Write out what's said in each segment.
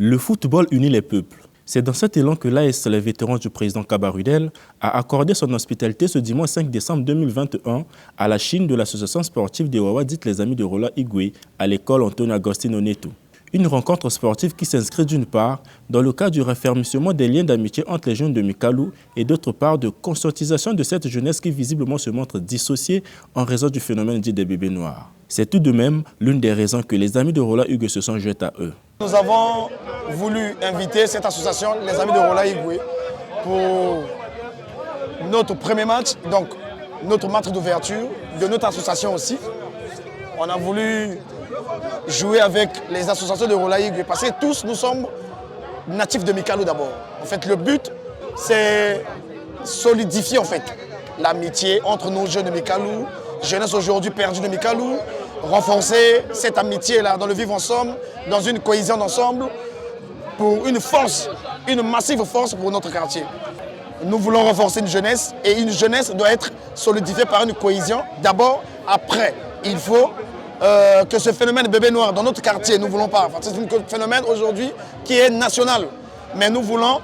Le football unit les peuples. C'est dans cet élan que l'AS Les Vétérans du président Kaba Rudel a accordé son hospitalité ce dimanche 5 décembre 2021 à la Chine de l'association sportive des Wawa dite les Amis de Rolla Igwe à l'école Antonio Agostino Neto. Une rencontre sportive qui s'inscrit d'une part dans le cadre du raffermissement des liens d'amitié entre les jeunes de Mikalou et d'autre part de conscientisation de cette jeunesse qui visiblement se montre dissociée en raison du phénomène dit des bébés noirs. C'est tout de même l'une des raisons que les Amis de Rolla Igwe se sont joints à eux. Nous avons voulu inviter cette association, les Amis de Rolla Igwe, pour notre premier match, donc notre match d'ouverture de notre association aussi. On a voulu jouer avec les associations de Rolla Igwe parce que tous nous sommes natifs de Mikalou d'abord. En fait, le but, c'est solidifier en fait l'amitié entre nos jeunes de Mikalou, jeunesse aujourd'hui perdue de Mikalou, renforcer cette amitié-là dans le vivre ensemble, dans une cohésion d'ensemble, pour une force, une massive force pour notre quartier. Nous voulons renforcer une jeunesse et une jeunesse doit être solidifiée par une cohésion. D'abord, après, il faut que ce phénomène bébé noir dans notre quartier, nous ne voulons pas. C'est un phénomène aujourd'hui qui est national, mais nous voulons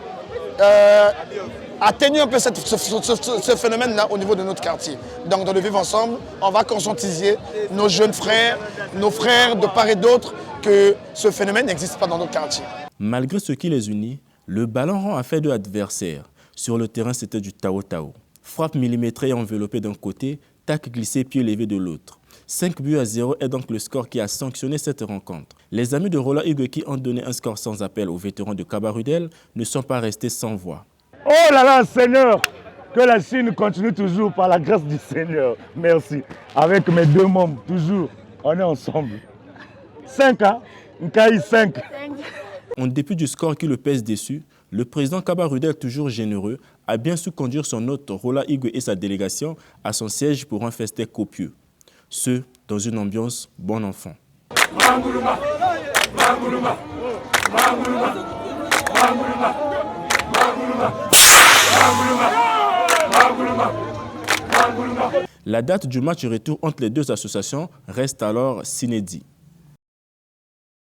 atténuer un peu ce phénomène-là au niveau de notre quartier. Donc dans le vivre ensemble, on va conscientiser nos jeunes frères, nos frères de part et d'autre que ce phénomène n'existe pas dans notre quartier. Malgré ce qui les unit, le ballon rend affaire de l'adversaire. Sur le terrain, c'était du Tao-Tao. Frappe millimétrée et enveloppée d'un côté, tac glissé, pied levé de l'autre. 5-0 est donc le score qui a sanctionné cette rencontre. Les Amis de Rolla Igwe qui ont donné un score sans appel aux vétérans de Kaba Rudel ne sont pas restés sans voix. Oh là là, Seigneur, que la Chine continue toujours par la grâce du Seigneur. Merci. Avec mes deux membres, toujours, on est ensemble. 5, hein? Nkai 5. En dépit du score qui le pèse dessus, le président Kaba Rudel, toujours généreux, a bien su conduire son hôte Rolla Igwe et sa délégation à son siège pour un festin copieux. Ce, dans une ambiance bon enfant. La date du match retour entre les deux associations reste alors s'inédit.